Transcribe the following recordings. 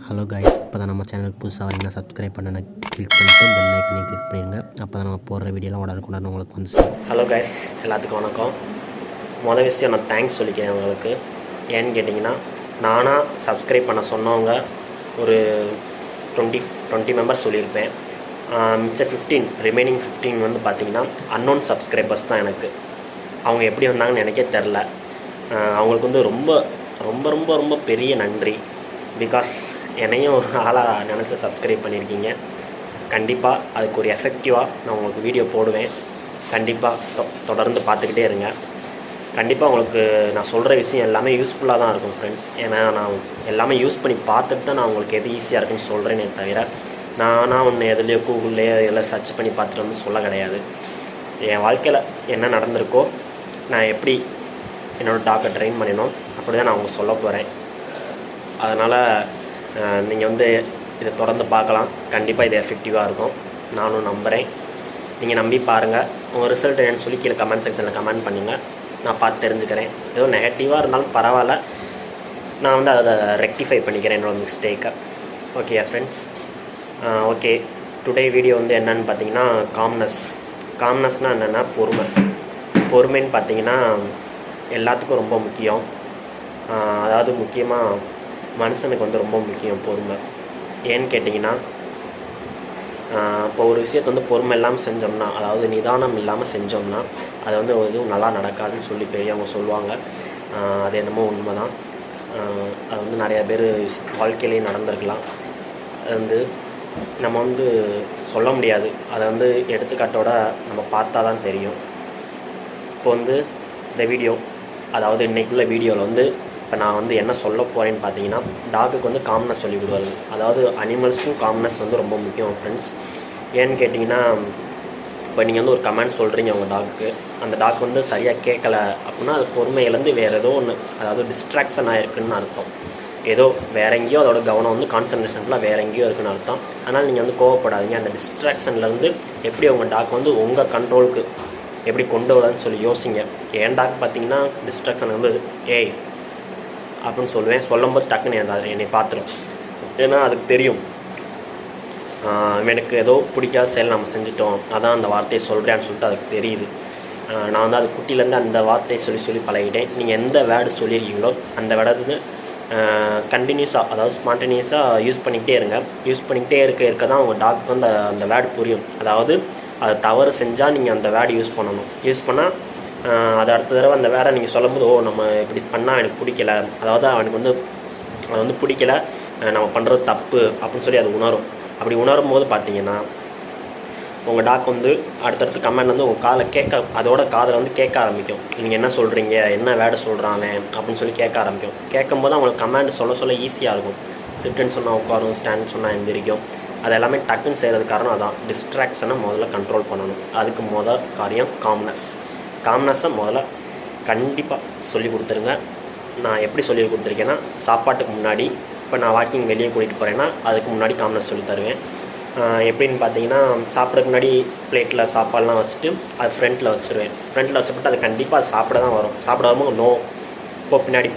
Hello guys, இப்போ தான் நம்ம சேனலுக்கு புதுசாக வரீங்கன்னா சப்ஸ்கிரைப் பண்ண கிளிக் பண்ணிட்டு பெல் ஐக்கனை கிளிக் பண்ணிடுங்க. அப்போ தான் நம்ம போடுற வீடியோலாம் உடனுக்குடன் உங்களுக்கு வந்து சேரும். ஹலோ கைஸ், எல்லாத்துக்கும் வணக்கம். மொதல் விஷயம் நான் தேங்க்ஸ் சொல்லிக்கிறேன் உங்களுக்கு. ஏன்னு கேட்டிங்கன்னா, நானாக சப்ஸ்கிரைப் பண்ண சொன்னவங்க ஒரு 20 மெம்பர்ஸ் சொல்லியிருப்பேன். மிச்சம் 15 ரிமைனிங் 15 வந்து பார்த்திங்கன்னா அன்னோன் சப்ஸ்கிரைபர்ஸ் தான். எனக்கு அவங்க எப்படி வந்தாங்கன்னு எனக்கே தெரில. அவங்களுக்கு வந்து ரொம்ப ரொம்ப ரொம்ப ரொம்ப பெரிய நன்றி. பிகாஸ் என்னையும் ஒரு ஆளாக நினச்சி சப்ஸ்கிரைப் பண்ணியிருக்கீங்க. கண்டிப்பாக அதுக்கு ஒரு எஃபெக்டிவாக நான் உங்களுக்கு வீடியோ போடுவேன். கண்டிப்பாக தொடர்ந்து பார்த்துக்கிட்டே இருங்க. கண்டிப்பாக உங்களுக்கு நான் சொல்கிற விஷயம் எல்லாமே யூஸ்ஃபுல்லாக தான் இருக்கும் ஃப்ரெண்ட்ஸ். ஏன்னா நான் எல்லாமே யூஸ் பண்ணி பார்த்துட்டு தான் நான் உங்களுக்கு எது ஈஸியாக இருக்குன்னு சொல்கிறேனே தவிர நானாக ஒன்று எதுலேயோ கூகுள்லேயோ எல்லாம் சர்ச் பண்ணி பார்த்துட்டு வந்து சொல்ல கிடையாது. என் வாழ்க்கையில் என்ன நடந்திருக்கோ, நான் எப்படி என்னோடய டாக்கை ட்ரெயின் பண்ணினோம், அப்படி தான் நான் உங்களுக்கு சொல்ல போகிறேன். அதனால் நீங்கள் வந்து இதை தொடர்ந்து பார்க்கலாம். கண்டிப்பாக இது எஃபெக்டிவாக இருக்கும், நானும் நம்புகிறேன். நீங்கள் நம்பி பாருங்கள். உங்கள் ரிசல்ட் என்னன்னு சொல்லி கீழே கமெண்ட் செக்ஷனில் கமெண்ட் பண்ணுங்கள். நான் பார்த்து தெரிஞ்சுக்கிறேன். ஏதோ நெகட்டிவாக இருந்தாலும் பரவாயில்ல, நான் வந்து அதை ரெக்டிஃபை பண்ணிக்கிறேன் என்னோடய மிஸ்டேக்கை. Okay friends. Okay, today video வந்து என்னென்னு பார்த்தீங்கன்னா காம்னஸ்னால் என்னென்னா பொறுமைன்னு பார்த்தீங்கன்னா எல்லாத்துக்கும் ரொம்ப முக்கியம். அதாவது முக்கியமாக மனுஷனுக்கு வந்து ரொம்ப முக்கியம் பொறுமை. ஏன்னு கேட்டிங்கன்னா, இப்போ ஒரு விஷயத்தை வந்து பொறுமை இல்லாமல் செஞ்சோம்னா, அதாவது நிதானம் இல்லாமல் செஞ்சோம்னா அது வந்து எதுவும் நல்லா நடக்காதுன்னு சொல்லி பெரியவங்க சொல்லுவாங்க. அது என்னமோ உண்மை தான். அது வந்து நிறையா பேர் வாழ்க்கையிலேயே நடந்திருக்கலாம். அது வந்து நம்ம வந்து சொல்ல முடியாது. அதை வந்து எடுத்துக்காட்டோட நம்ம பார்த்தா தான் தெரியும். இப்போ வந்து இந்த வீடியோ, அதாவது இன்றைக்குள்ள வீடியோவில் வந்து இப்போ நான் வந்து என்ன சொல்ல போகிறேன்னு பார்த்தீங்கன்னா, டாகுக்கு வந்து காம்னஸ் சொல்லி கொடுக்குறது. அதாவது அனிமல்ஸ்க்கும் காம்னஸ் வந்து ரொம்ப முக்கியம் ஃப்ரெண்ட்ஸ். ஏன்னு கேட்டிங்கன்னா, இப்போ நீங்கள் வந்து ஒரு கமெண்ட் சொல்கிறீங்க உங்கள் டாக்கு, அந்த டாக் வந்து சரியாக கேட்கல அப்படின்னா அது பொறுமையிலேருந்து வேறு ஏதோ ஒன்று, அதாவது டிஸ்ட்ராக்ஷன் ஆகிருக்குன்னு அர்த்தம். ஏதோ வேறு எங்கேயோ அதோட கவனம் வந்து கான்சன்ட்ரேஷன்லாம் வேறு எங்கேயோ இருக்குன்னு அர்த்தம். அதனால் நீங்கள் வந்து கோவப்படாதீங்க. அந்த டிஸ்ட்ராக்ஷன்லேருந்து எப்படி உங்கள் டாக் வந்து உங்கள் கண்ட்ரோலுக்கு எப்படி கொண்டு வரலான்னு சொல்லி யோசிங்க. என் டாக் பார்த்தீங்கன்னா டிஸ்ட்ராக்ஷன் வந்து ஏய் அப்படின்னு சொல்லுவேன். சொல்லும்போது டக்குன்னு என்னை பார்த்துரும். ஏன்னா அதுக்கு தெரியும் எனக்கு ஏதோ பிடிக்காத செயல் நம்ம செஞ்சிட்டோம், அதான் அந்த வார்த்தையை சொல்கிறேன்னு சொல்லிட்டு அதுக்கு தெரியுது. நான் வந்து அது குட்டிலேருந்து அந்த வார்த்தையை சொல்லி பழகிட்டேன். நீங்கள் எந்த வேர்டு சொல்லியிருக்கீங்களோ அந்த வேர்டை வந்து கண்டினியூஸாக, அதாவது ஸ்பான்டேனியஸாக யூஸ் பண்ணிக்கிட்டே இருக்க தான் உங்கள் டாக்க்கு வந்து அந்த வேர்டு புரியும். அதாவது அது தவறு செஞ்சால் நீங்கள் அந்த வேர்டு யூஸ் பண்ணணும். யூஸ் பண்ணால் அது அடுத்த தடவை அந்த வேலை நீங்கள் சொல்லும்போது, ஓ நம்ம இப்படி பண்ணால் எனக்கு பிடிக்கல, அதாவது அவனுக்கு வந்து அது வந்து பிடிக்கல, நம்ம பண்ணுறது தப்பு அப்படின்னு சொல்லி அது உணரும். அப்படி உணரும் போது பார்த்தீங்கன்னா உங்கள் டாக் வந்து அடுத்தடுத்து கமெண்ட் வந்து உங்கள் அதோட காதில் வந்து கேட்க ஆரம்பிக்கும். நீங்கள் என்ன சொல்கிறீங்க, என்ன வேர்டு சொல்கிறாங்க அப்படின்னு சொல்லி கேட்க ஆரம்பிக்கும். கேட்கும்போது அவங்களுக்கு கமெண்ட் சொல்ல ஈஸியாக இருக்கும். சிட்டுன்னு சொன்னால் உட்காரும், ஸ்டாண்ட் சொன்னால் எந்திரிக்கும். அது எல்லாமே டக்குன்னு செய்கிறதுக்கு காரணம் அதான். டிஸ்ட்ராக்ஷனை முதல்ல கண்ட்ரோல் பண்ணணும். அதுக்கு முதல் காரியம் காம்னஸை முதல்ல கண்டிப்பாக சொல்லி கொடுத்துருங்க. நான் எப்படி சொல்லி கொடுத்துருக்கேன்னா, சாப்பாட்டுக்கு முன்னாடி, இப்போ நான் வாக்கிங் வெளியே கூட்டிகிட்டு போகிறேன்னா அதுக்கு முன்னாடி காம்னஸ் சொல்லி தருவேன். எப்படின்னு பார்த்தீங்கன்னா, சாப்பிட்றதுக்கு முன்னாடி பிளேட்டில் சாப்பாடெலாம் வச்சுட்டு அது ஃப்ரண்ட்டில் வச்சுருவேன். ஃப்ரண்ட்டில் வச்சப்பட்டு அது கண்டிப்பாக அது சாப்பிட தான் வரும். சாப்பிட வரும்போது நோ, பின்னாடி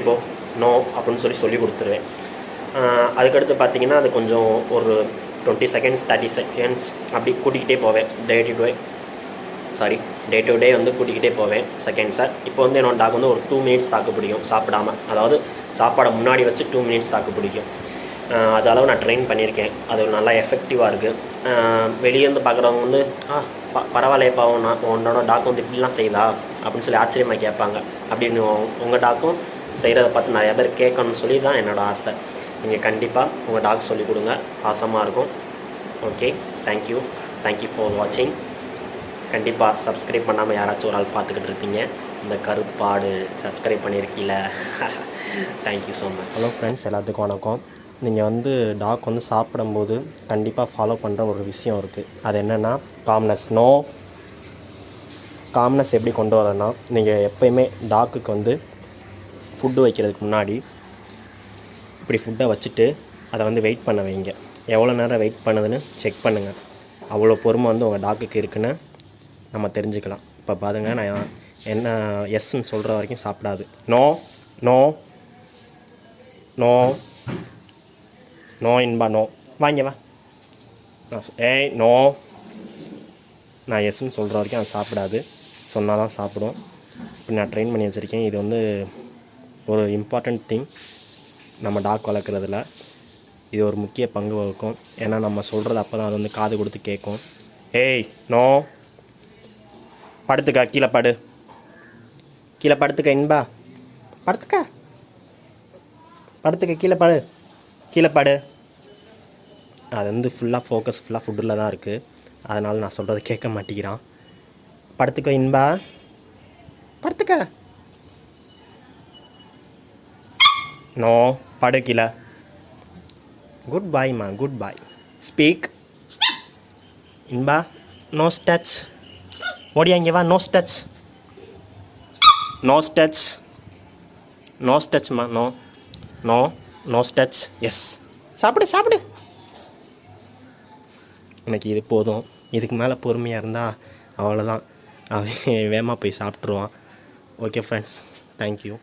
போ நோ அப்படின்னு சொல்லி கொடுத்துருவேன். அதுக்கடுத்து பார்த்தீங்கன்னா அது கொஞ்சம் ஒரு 20 செகண்ட்ஸ் 30 செகண்ட்ஸ் அப்படி கூட்டிக்கிட்டே போவேன். டே டு டே வந்து கூட்டிக்கிட்டே போவேன் செகண்ட்ஸை. இப்போ வந்து என்னோட டாக் வந்து ஒரு 2 மினிட்ஸ் தாக்கு பிடிக்கும் சாப்பிடாமல். அதாவது சாப்பாடை முன்னாடி வச்சு 2 மினிட்ஸ் தாக்கு பிடிக்கும். அது அளவு நான் ட்ரெயின் பண்ணியிருக்கேன். அது நல்லா எஃபெக்டிவாக இருக்குது. வெளியேருந்து பார்க்குறவங்க வந்து பரவாயில்லையப்பா, உன்னோட டாக் வந்து இப்படிலாம் செய்தா அப்படின்னு சொல்லி ஆச்சரியமாக கேட்பாங்க. அப்படின்னு உங்கள் டாக்கும் செய்கிறத பார்த்து நிறையா பேர் கேட்கணும்னு சொல்லி தான் என்னோடய ஆசை. நீங்கள் கண்டிப்பாக உங்கள் டாக் சொல்லிக் கொடுங்க, ஆசமாக இருக்கும். ஓகே, தேங்க்யூ ஃபார் வாட்சிங். கண்டிப்பாக சப்ஸ்கிரைப் பண்ணாமல் யாராச்சும் ஒரு ஆள் பார்த்துக்கிட்டு இருக்கீங்க, இந்த கருப்பாடு சப்ஸ்கிரைப் பண்ணியிருக்கீல. Thank you so much. Hello friends, எல்லாத்துக்கும் வணக்கம். நீங்கள் வந்து டாக் வந்து சாப்பிடும்போது கண்டிப்பாக ஃபாலோ பண்ணுற ஒரு விஷயம் இருக்குது. அது என்னென்னா காம்னஸ் எப்படி கொண்டு வரதுன்னா, நீங்கள் எப்போயுமே டாக்குக்கு வந்து ஃபுட்டு வைக்கிறதுக்கு முன்னாடி இப்படி ஃபுட்டை வச்சுட்டு அதை வந்து வெயிட் பண்ண வைங்க. எவ்வளோ நேரம் வெயிட் பண்ணுதுன்னு செக் பண்ணுங்கள். அவ்வளோ பொறுமை வந்து உங்கள் டாக்குக்கு இருக்குன்னு நம்ம தெரிஞ்சுக்கலாம். இப்போ பாருங்கள், நான் என்ன எஸ்ன்னு சொல்கிற வரைக்கும் சாப்பிடாது. No no no no Inba no. வாங்க வா. ஏய் நோ. நான் எஸ்ன்னு சொல்கிற வரைக்கும் அது சாப்பிடாது. சொன்னால் தான் சாப்பிடும். இப்படி நான் ட்ரெயின் பண்ணி வச்சுருக்கேன். இது வந்து ஒரு இம்பார்ட்டண்ட் திங் நம்ம டாக் வளர்க்குறதுல. இது ஒரு முக்கிய பங்கு வகிக்கும். ஏன்னா நம்ம சொல்கிறது அப்போ தான் அது வந்து காது கொடுத்து கேட்கும். ஏய் நோ. படுத்துக்கா, கீழே படு. கீழே படுத்துக்க இன்பா. படுத்துக்க படுத்துக்க, கீழே படு. கீழே படு. அது வந்து ஃபுல்லாக ஃபுட்டில் தான் இருக்குது. அதனால் நான் சொல்கிறத கேட்க மாட்டேங்கிறான். படுத்துக்க இன்பா. படுத்துக்க. நோ. படு கீழே. குட் பாய்மா, good bye. Speak. Inba. Nose touch. ஓடியா இங்கே வா. Nose touch. Nose touch. Nose டச்மா. No no. Nose touch. Yes. சாப்பிடு சாப்பிடு. எனக்கு இது போதும். இதுக்கு மேலே பொறுமையாக இருந்தால் அவ்வளோதான். அவன் வேகமாக போய் சாப்பிட்ருவான். Okay friends, thank you.